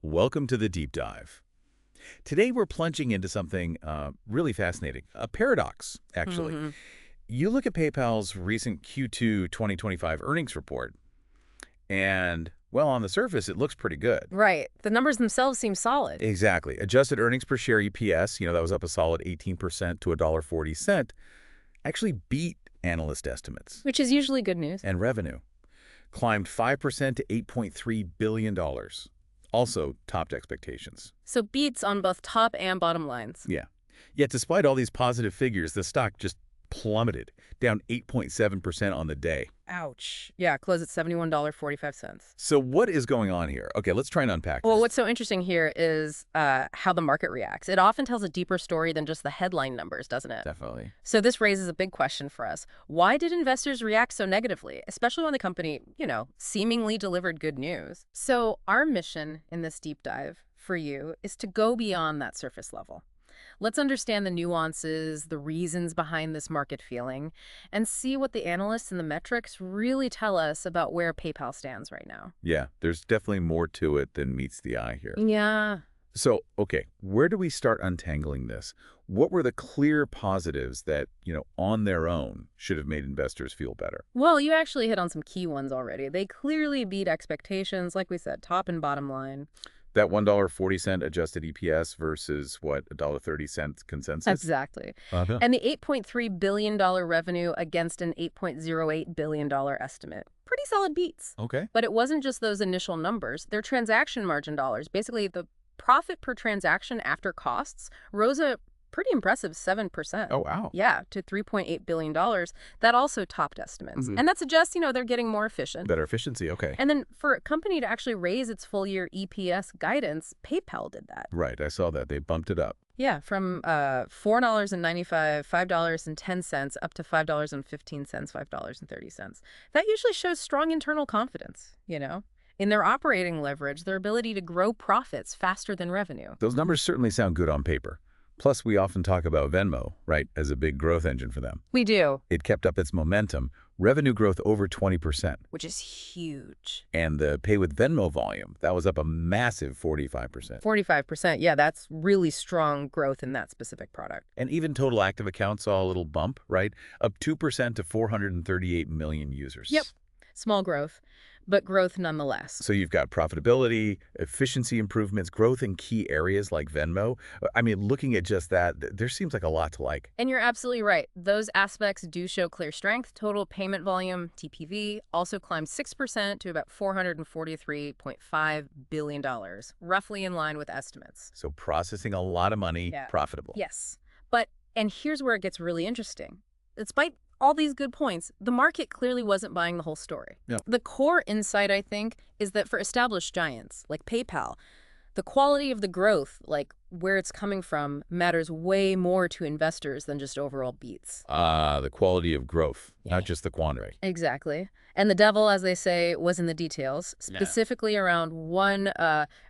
Welcome to the deep dive. Today we're plunging into something really fascinating, a paradox, actually. hmm You look at PayPal's recent Q2 2025 earnings report, and, well, on the surface, it looks pretty good. Right. The numbers themselves seem solid, Exactly. Adjusted earnings per share EPS, that was up a solid 18% to $1.40, actually beat analyst estimates. which is usually good news. And revenue climbed 5% to $8.3 billion. Also topped expectations. So beats on both top and bottom lines. Yeah. Yet despite all these positive figures, the stock just plummeted, down 8.7% on the day. Ouch. Yeah, close at $71.45. So what is going on here? Okay, let's try and unpack Well, this. what's so interesting here is how the market reacts. It often tells a deeper story than just the headline numbers, doesn't it? Definitely. So this raises a big question for us. Why did investors react so negatively, especially when the company, seemingly delivered good news? So our mission in this deep dive for you is to go beyond that surface level. Let's understand the nuances, the reasons behind this market feeling, and see what the analysts and the metrics really tell us about where PayPal stands right now. Yeah, there's definitely more to it than meets the eye here. Yeah. So, okay, where do we start untangling this? What were the clear positives that, on their own should have made investors feel better? Well, you actually hit on some key ones already. They clearly beat expectations, like we said, top and bottom line. That $1.40 adjusted EPS versus, what, $1.30 consensus? Exactly. Uh-huh. And the $8.3 billion revenue against an $8.08 billion estimate. Pretty solid beats. Okay. But it wasn't just those initial numbers. Their transaction margin dollars, basically the profit per transaction after costs, rose a pretty impressive 7%. Oh, wow. Yeah, to $3.8 billion. That also topped estimates. Mhm. And that suggests, they're getting more efficient. Better efficiency, okay. And then for a company to actually raise its full-year EPS guidance, PayPal did that. Right, I saw that. They bumped it up. Yeah, from $4.95, $5.10 up to $5.15, $5.30. That usually shows strong internal confidence, in their operating leverage, their ability to grow profits faster than revenue. Those numbers certainly sound good on paper. Plus, we often talk about Venmo, right, as a big growth engine for them. We do. It kept up its momentum, revenue growth over 20%. Which is huge. And the Pay with Venmo volume, that was up a massive 45%. 45%. Yeah, that's really strong growth in that specific product. And even total active accounts saw a little bump, right? Up 2% to 438 million users. Yep. Small growth, but growth nonetheless. So you've got profitability, efficiency improvements, growth in key areas like Venmo. I mean, looking at just that, there seems like a lot to like. And you're absolutely right. Those aspects do show clear strength. Total payment volume, TPV, also climbed 6% to about $443.5 billion, roughly in line with estimates. So processing a lot of money, Yeah. profitable. Yes. And here's where it gets really interesting. Despite all these good points, the market clearly wasn't buying the whole story. Yeah. The core insight, I think, is that for established giants like PayPal, the quality of the growth, like where it's coming from, matters way more to investors than just overall beats. The quality of growth, Yeah. not just the quantity. Exactly. And the devil, as they say, was in the details, specifically around one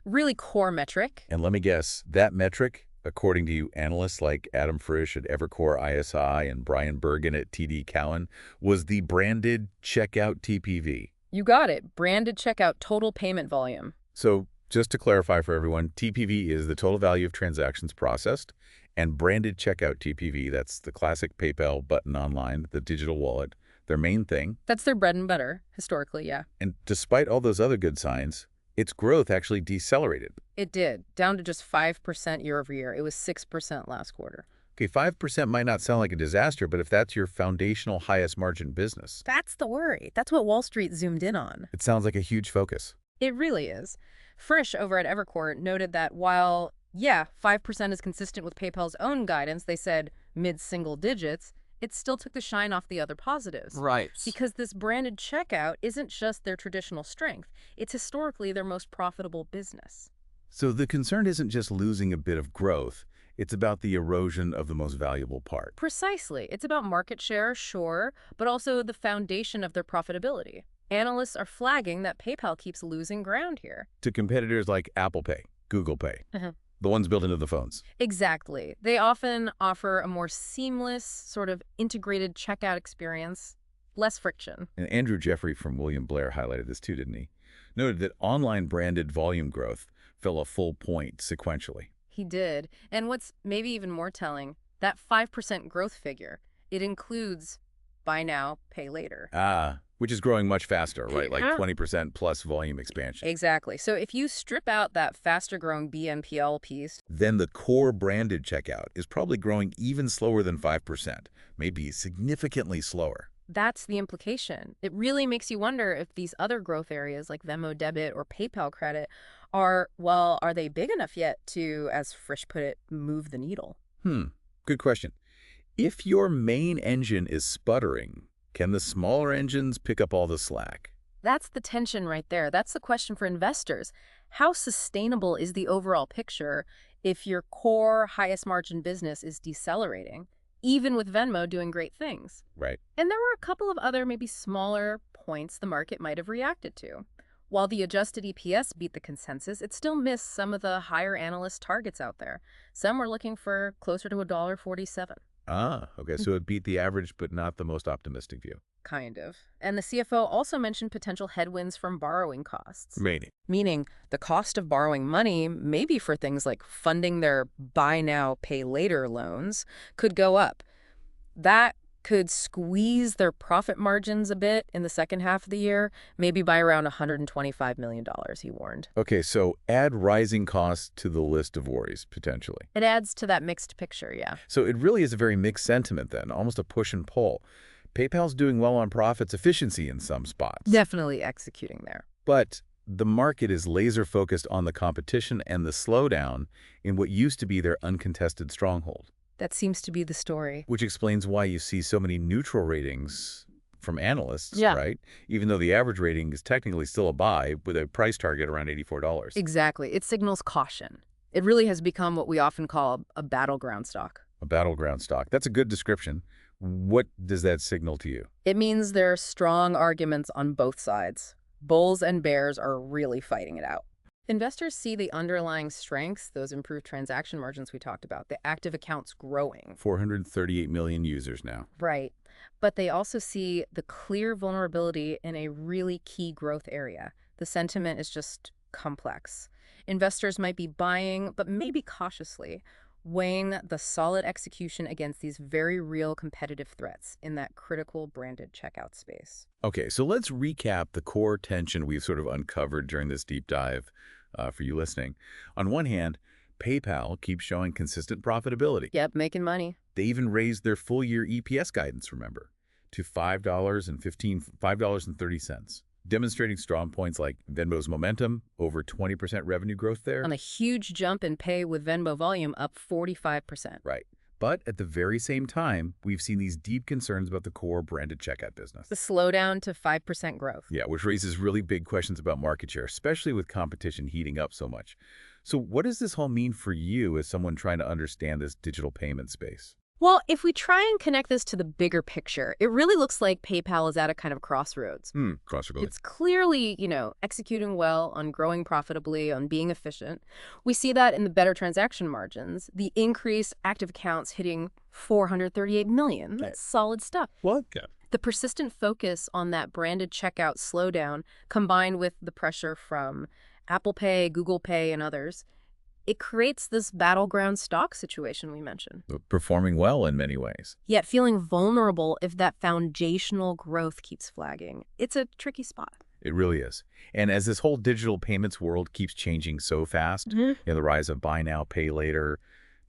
really core metric. And let me guess, that metric, according to analysts like Adam Frisch at Evercore ISI and Brian Bergen at TD Cowen, was the branded checkout TPV. You got it. Branded checkout total payment volume. So just to clarify for everyone, TPV is the total value of transactions processed, and branded checkout TPV, that's the classic PayPal button online, the digital wallet, their main thing. That's their bread and butter, historically, yeah. And despite all those other good signs, its growth actually decelerated. It did, down to just 5% year over year. It was 6% last quarter. Okay, 5% might not sound like a disaster, but if that's your foundational highest margin business, That's the worry. That's what Wall Street zoomed in on. it sounds like a huge focus. It really is. Frisch over at Evercore noted that while, 5% is consistent with PayPal's own guidance, they said mid-single digits, it still took the shine off the other positives. Right. Because this branded checkout isn't just their traditional strength. It's historically their most profitable business. So the concern isn't just losing a bit of growth, it's about the erosion of the most valuable part. Precisely. It's about market share, sure, but also the foundation of their profitability. Analysts are flagging that PayPal keeps losing ground here. To competitors like Apple Pay, Google Pay, Uh-huh. the ones built into the phones. Exactly. They often offer a more seamless, sort of integrated checkout experience, less friction. And Andrew Jeffrey from William Blair highlighted this too, didn't he? Noted that online branded volume growth fell a full point sequentially. He did. And what's maybe even more telling, that 5% growth figure, it includes buy now, pay later. Which is growing much faster, right? Like Yeah. 20% plus volume expansion. Exactly. So if you strip out that faster growing BNPL piece, Then the core branded checkout is probably growing even slower than 5%, maybe significantly slower. that's the implication. It really makes you wonder if these other growth areas like Venmo debit or PayPal credit are they big enough yet to, as Frisch put it, move the needle? Good question. If your main engine is sputtering, can the smaller engines pick up all the slack? That's the tension right there. That's the question for investors. How sustainable is the overall picture if your core highest margin business is decelerating, even with Venmo doing great things? Right. And there were a couple of other maybe smaller points the market might have reacted to. While the adjusted EPS beat the consensus, it still missed some of the higher analyst targets out there. Some were looking for closer to $1.47. Okay, so it beat the average, but not the most optimistic view. Kind of. And the CFO also mentioned potential headwinds from borrowing costs. Meaning the cost of borrowing money, maybe for things like funding their buy now, pay later loans, could go up. That could squeeze their profit margins a bit in the second half of the year, maybe by around $125 million, he warned. Okay, so add rising costs to the list of worries, potentially. It adds to that mixed picture, yeah. So it really is a very mixed sentiment then, almost a push and pull. PayPal's doing well on profits efficiency in some spots. Definitely executing there. But the market is laser-focused on the competition and the slowdown in what used to be their uncontested stronghold. That seems to be the story. Which explains why you see so many neutral ratings from analysts, Yeah. right? Even though the average rating is technically still a buy with a price target around $84. Exactly. It signals caution. It really has become what we often call a battleground stock. A battleground stock. That's a good description. What does that signal to you? It means there are strong arguments on both sides. Bulls and bears are really fighting it out. Investors see the underlying strengths, those improved transaction margins we talked about, the active accounts growing. 438 million users now. Right. But they also see the clear vulnerability in a really key growth area. The sentiment is just complex. Investors might be buying, but maybe cautiously, weighing the solid execution against these very real competitive threats in that critical branded checkout space. Okay, so let's recap the core tension we've sort of uncovered during this deep dive for you listening. On one hand, PayPal keeps showing consistent profitability. Yep, making money. They even raised their full-year EPS guidance, remember, to $5.30, demonstrating strong points like Venmo's momentum, over 20% revenue growth there. On a huge jump in pay with Venmo volume up 45%. Right. But at the very same time, we've seen these deep concerns about the core branded checkout business. The slowdown to 5% growth. Yeah, which raises really big questions about market share, especially with competition heating up so much. So what does this all mean for you as someone trying to understand this digital payment space? Well, if we try and connect this to the bigger picture, it really looks like PayPal is at a kind of crossroads. Crossroads. It's clearly, executing well on growing profitably, on being efficient. We see that in the better transaction margins, the increased active accounts hitting 438 million. That's solid stuff. What? Yeah. The persistent focus on that branded checkout slowdown, combined with the pressure from Apple Pay, Google Pay, and others, it creates this battleground stock situation we mentioned. Performing well in many ways. Yet feeling vulnerable if that foundational growth keeps flagging. It's a tricky spot. It really is. And as this whole digital payments world keeps changing so fast, the rise of buy now, pay later,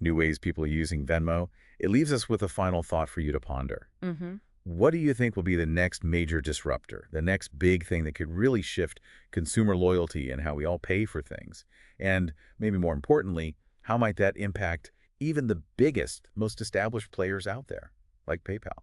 new ways people are using Venmo, it leaves us with a final thought for you to ponder. What do you think will be the next major disruptor, the next big thing that could really shift consumer loyalty and how we all pay for things? And maybe more importantly, how might that impact even the biggest, most established players out there, like PayPal?